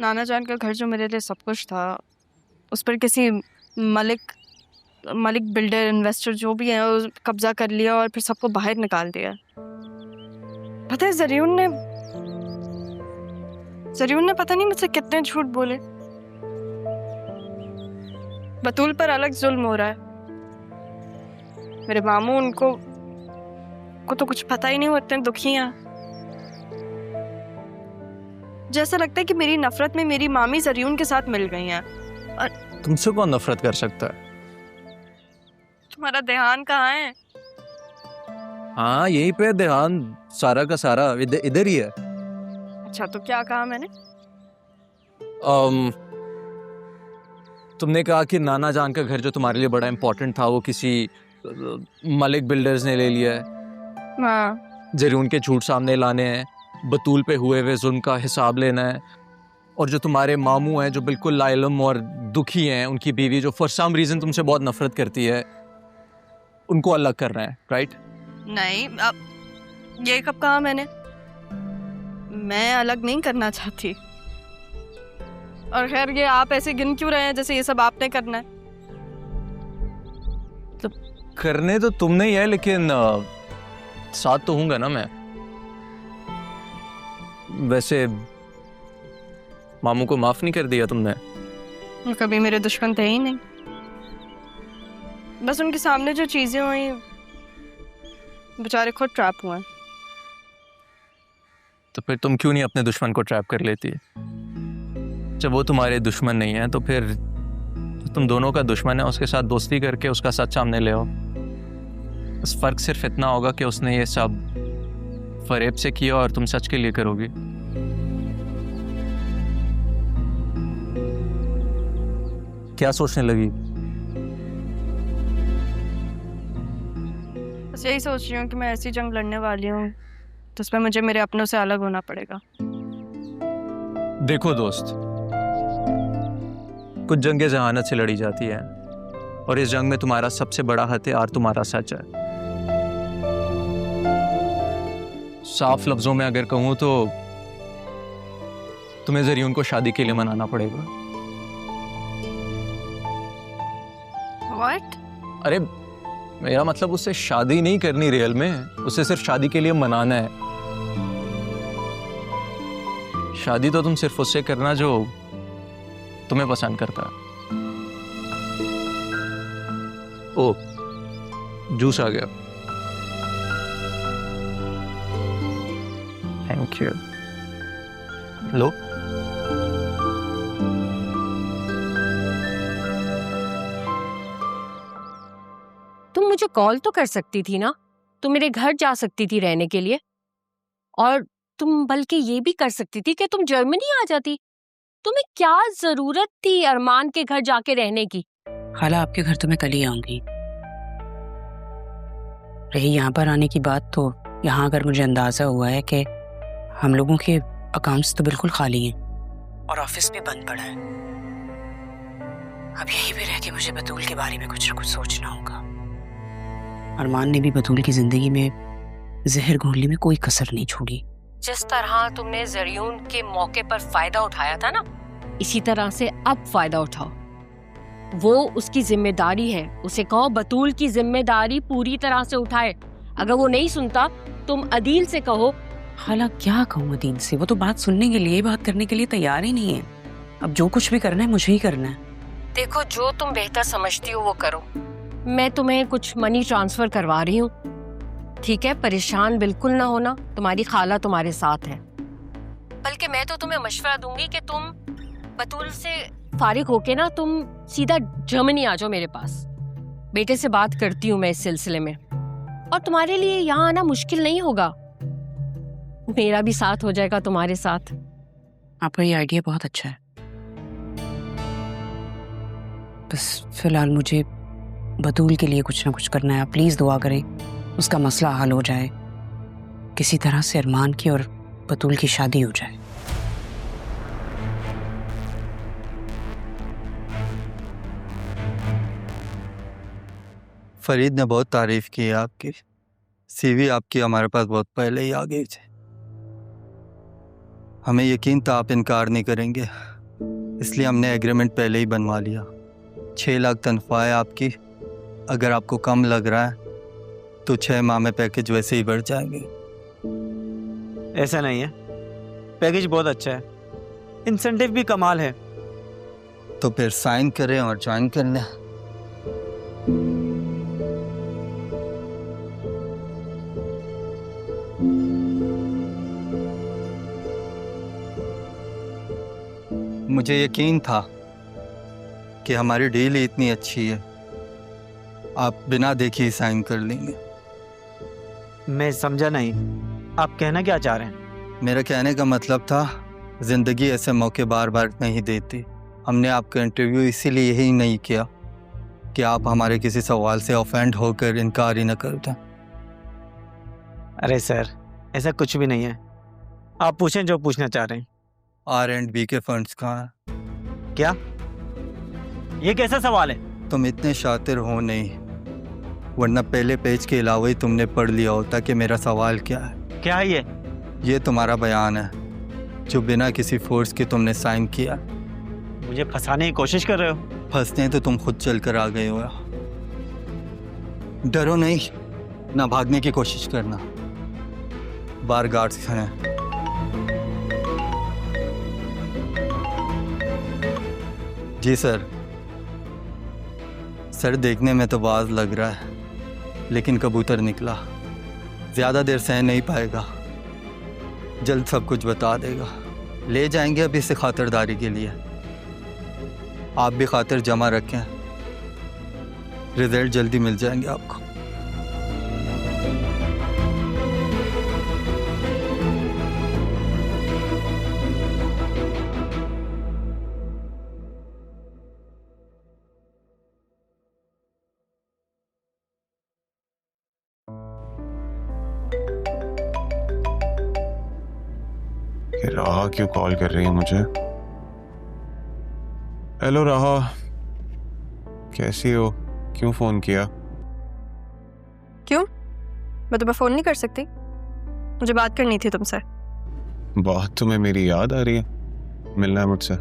नाना जान का घर जो मेरे लिए सब कुछ था, उस पर किसी मलिक बिल्डर इन्वेस्टर जो भी है वो कब्जा कर लिया और फिर सबको बाहर निकाल दिया। पता है जरीउन ने पता नहीं मुझसे कितने झूठ बोले। बतूल पर अलग जुल्म हो रहा है। मेरे मामू उनको तो कुछ पता ही नहीं, वो इतने दुखी हैं। जैसा लगता है कि मेरी नफरत में मेरी मामी जरीउन के साथ मिल गई हैं। तुमसे कौन नफरत कर सकता है? तुम्हारा ध्यान कहाँ है? हाँ यहीं पे ध्यान, सारा का सारा इधर ही है। अच्छा तो क्या कहा मैंने? तुमने कहा कि नाना जान का घर जो तुम्हारे लिए बड़ा इम्पोर्टेंट था वो किसी मलिक बिल्डर्स ने ले लिया है। हाँ। जरीउन के झूठ सामने लाने हैं, बतूल पे हुए हुए जुल्म का हिसाब लेना है, और जो तुम्हारे मामू हैं जो बिल्कुल लाइलम और दुखी हैं, उनकी बीवी जो फॉर सम रीजन तुमसे बहुत नफरत करती है, उनको अलग करना है, राइट? नहीं, अब ये कब कहा मैंने? मैं अलग नहीं करना चाहती। और खैर ये आप ऐसे गिन क्यों रहे हैं जैसे ये सब आपने करना है? तो करने तो तुमने ही है, लेकिन साथ तो हूंगा ना मैं। वैसे मामू को माफ नहीं कर दिया तुमने? वो कभी मेरे दुश्मन थे ही नहीं। बस उनके सामने जो चीजें हुई, बेचारे खुद ट्रैप हुए। तो फिर तुम क्यों नहीं अपने दुश्मन को ट्रैप कर लेती? जब वो तुम्हारे दुश्मन नहीं है तो फिर तुम दोनों का दुश्मन है, उसके साथ दोस्ती करके उसका सच सामने ले आओ। बस फर्क सिर्फ इतना होगा कि उसने ये सब फरेब से किया और तुम सच के लिए करोगी। क्या सोचने लगी? बस यही सोच रही हूँ कि मैं ऐसी जंग लड़ने वाली हूँ तो उसमें मुझे मेरे अपनों से अलग होना पड़ेगा। देखो दोस्त, कुछ जंगें जहानत से लड़ी जाती हैं और इस जंग में तुम्हारा सबसे बड़ा हथियार तुम्हारा सच है। साफ लफ्जों में अगर कहूं तो तुम्हें जरीउन को शादी के लिए मनाना पड़ेगा। What? अरे मेरा मतलब उससे शादी नहीं करनी रियल में, उसे सिर्फ शादी के लिए मनाना है। शादी तो तुम सिर्फ उससे करना जो तुम्हें पसंद करता है। ओ, जूस आ गया। Thank you. लो। तुम मुझे कॉल तो कर सकती थी ना, तुम मेरे घर जा सकती थी रहने के लिए, और तुम बल्कि ये भी कर सकती थी कि तुम जर्मनी आ जाती। तुम्हें क्या जरूरत थी अरमान के घर जाके रहने की? खाला आपके घर तो मैं कल ही आऊंगी। रही यहाँ पर आने की बात, तो यहाँ अगर मुझे अंदाजा हुआ है कि हम लोगों के अकाउंट्स तो बिल्कुल खाली हैं और ऑफिस भी बंद पड़ा है, अब यहीं पे रह के मुझे बतूल के बारे में कुछ ना कुछ सोचना होगा। अरमान ने भी बतूल की जिंदगी में जहर घोलने में कोई कसर नहीं छोड़ी। जिस तरह तुमने जरीउन के मौके पर फायदा उठाया था ना, इसी तरह से अब फायदा उठाओ। वो उसकी जिम्मेदारी है, उसे कहो बतूल की जिम्मेदारी पूरी तरह से उठाए। अगर वो नहीं सुनता तुम अदील से कहो। खाला क्या कहूँ अदील से, वो तो बात सुनने के लिए, बात करने के लिए तैयार ही नहीं है। अब जो कुछ भी करना है मुझे ही करना है। देखो जो तुम बेहतर समझती हो वो करो। मैं तुम्हें कुछ मनी ट्रांसफर करवा रही हूँ, ठीक है? परेशान बिल्कुल ना होना, तुम्हारी खाला तुम्हारे साथ है। बल्कि मैं तो तुम्हें मशवरा दूंगी कि तुम बतूल से फारिग होके ना तुम सीधा जर्मनी आ जाओ मेरे पास। बेटे से बात करती हूँ मैं इस सिलसिले में, और तुम्हारे लिए यहाँ आना मुश्किल नहीं होगा। मेरा भी साथ हो जाएगा तुम्हारे साथ। आपका ये आइडिया बहुत अच्छा है। बस फिलहाल मुझे बतूल के लिए कुछ ना कुछ करना है। आप प्लीज दुआ करें उसका मसला हल हो जाए, किसी तरह से अरमान की और बतूल की शादी हो जाए। फरीद ने बहुत तारीफ की है आपकी। सीवी आपकी हमारे पास बहुत पहले ही आ गई थी। हमें यकीन था आप इनकार नहीं करेंगे। इसलिए हमने एग्रीमेंट पहले ही बनवा लिया। 6 लाख तनख्वाह है आपकी। अगर आपको कम लग रहा है तो 6 माह में पैकेज वैसे ही बढ़ जाएंगे। ऐसा नहीं है, पैकेज बहुत अच्छा है, इंसेंटिव भी कमाल है। तो फिर साइन करें और ज्वाइन कर लें। मुझे यकीन था कि हमारी डील ही इतनी अच्छी है, आप बिना देखे ही साइन कर लेंगे। मैं समझा नहीं, आप कहना क्या चाह रहे हैं? मेरा कहने का मतलब था, ज़िंदगी ऐसे मौके बार बार नहीं देती। हमने आपका इंटरव्यू इसीलिए ही नहीं किया कि आप हमारे किसी सवाल से ऑफेंड होकर इनकार ही न कर दें। अरे सर, ऐसा कुछ भी नहीं है, आप पूछें जो पूछना चाह रहे हैं। R&B के फंड्स कहाँ हैं? क्या? ये कैसा सवाल है? तुम इतने शातिर हो नहीं, वरना पहले पेज के अलावा ही तुमने पढ़ लिया होता कि मेरा सवाल क्या है। क्या है ये? ये तुम्हारा बयान है जो बिना किसी फोर्स के तुमने साइन किया। मुझे फंसाने की कोशिश कर रहे हो? फंसने तो तुम खुद चल कर आ गए हो। डरो नहीं, ना भागने की कोशिश करना। बार गार्ड्स हैं। जी सर। सर, देखने में तो बाज लग रहा है, लेकिन कबूतर निकला। ज़्यादा देर सह नहीं पाएगा, जल्द सब कुछ बता देगा। ले जाएंगे अभी से खातिरदारी के लिए। आप भी खातिर जमा रखें, रिजल्ट जल्दी मिल जाएंगे आपको। राहा क्यों कॉल कर रही है मुझे? हेलो राहा, कैसी हो? क्यों फोन किया? क्यों? मैं तुम्हें फ़ोन नहीं कर सकती? मुझे बात करनी थी तुमसे। बात तुम्हें मेरी याद आ रही है? मिलना है मुझसे?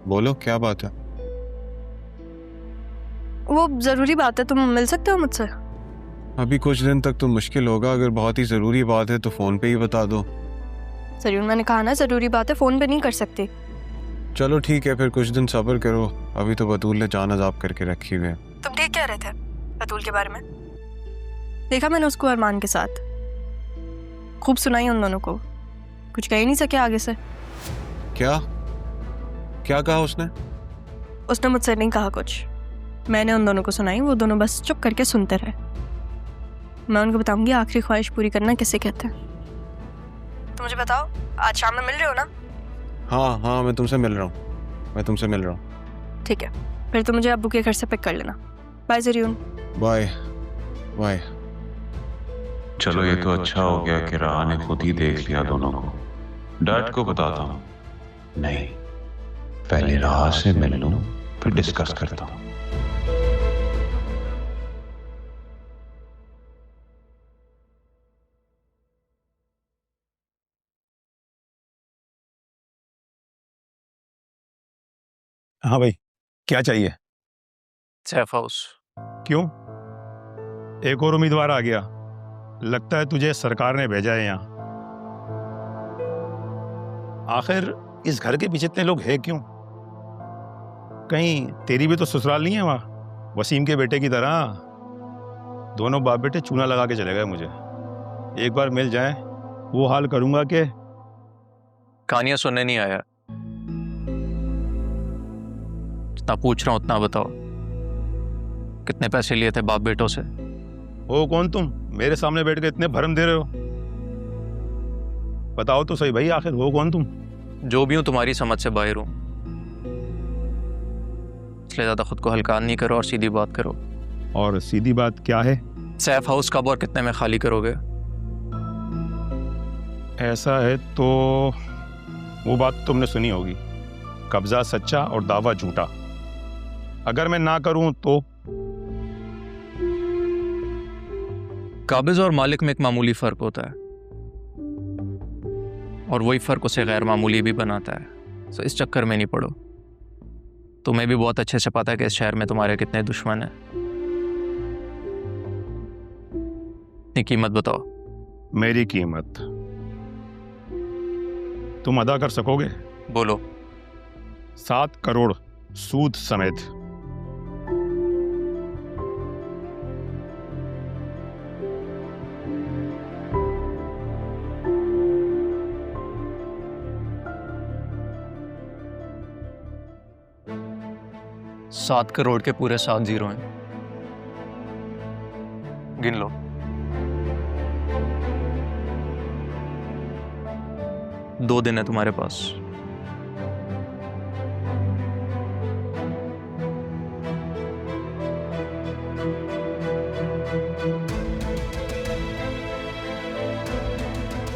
बोलो क्या बात है? वो ज़रूरी बात है, तुम मिल सकते हो मुझसे? अभी कुछ दिन तक तो मुश्किल होगा। अगर बहुत ही ज़रूरी बात है तो फ़ोन पे ही बता दो। सरियुन, मैंने कहा ना ज़रूरी बात है, फ़ोन पे नहीं कर सकती। चलो ठीक है, फिर कुछ दिन सब्र करो। अभी तो बतूल ने जान अजाब करके रखी हुई है। तुम ठीक कह रहे थे बतूल के बारे में? देखा मैंने उसको अरमान के साथ, खूब सुनाई उन दोनों को, कुछ कह ही नहीं सके आगे से। क्या क्या कहा उसने? उसने मुझसे नहीं कहा कुछ, मैंने उन दोनों को सुनाई। वो दोनों बस चुप करके सुनते रहे। मैं उनको बताऊंगी आखिरी ख्वाहिश पूरी करना किसे कहते हैं। तो मुझे बताओ, आज शाम में मिल रहे हो ना? हाँ हाँ, मैं तुमसे मिल रहा हूँ। ठीक है, फिर तो मुझे अब्बू के घर से पिक कर लेना। बाय ज़रियुन। Bye bye. चलो ये तो अच्छा हो गया कि राह ने खुद ही देख लिया दोनों को। डैड को बताता हूँ। नहीं, पहले राह से मिल लूं, फिर डिस्कस करता हूँ। हाँ भाई, क्या चाहिए? सैफ हाउस। क्यों? एक और उम्मीदवार आ गया। लगता है तुझे सरकार ने भेजा है यहाँ। आखिर इस घर के पीछे इतने लोग हैं क्यों? कहीं तेरी भी तो ससुराल नहीं है वहाँ, वसीम के बेटे की तरह? दोनों बाप बेटे चूना लगा के चले गए मुझे। एक बार मिल जाए, वो हाल करूंगा कि कहानियां सुनने नहीं आया। जितना पूछ रहा हूं उतना बताओ। कितने पैसे लिए थे बाप बेटों से? हो कौन तुम? मेरे सामने बैठ के इतने भरम दे रहे हो? बताओ तो सही भाई, आखिर हो कौन तुम? जो भी हूं तुम्हारी समझ से बाहर हूं, इसलिए ज्यादा खुद को हल्का नहीं करो और सीधी बात करो। और सीधी बात क्या है? सैफ हाउस कब और कितने में खाली करोगे? ऐसा है तो वो बात तुमने सुनी होगी, कब्जा सच्चा और दावा झूठा। अगर मैं ना करूं तो? काबिज और मालिक में एक मामूली फर्क होता है, और वही फर्क उसे गैर मामूली भी बनाता है। तो इस चक्कर में नहीं पड़ो। तुम्हें भी बहुत अच्छे से पता है कि इस शहर में तुम्हारे कितने दुश्मन हैं। अपनी कीमत बताओ। मेरी कीमत तुम अदा कर सकोगे? बोलो। 7 करोड़ सूद समेत। सात करोड़ के पूरे 7 जीरो हैं, गिन लो। 2 दिन है तुम्हारे पास।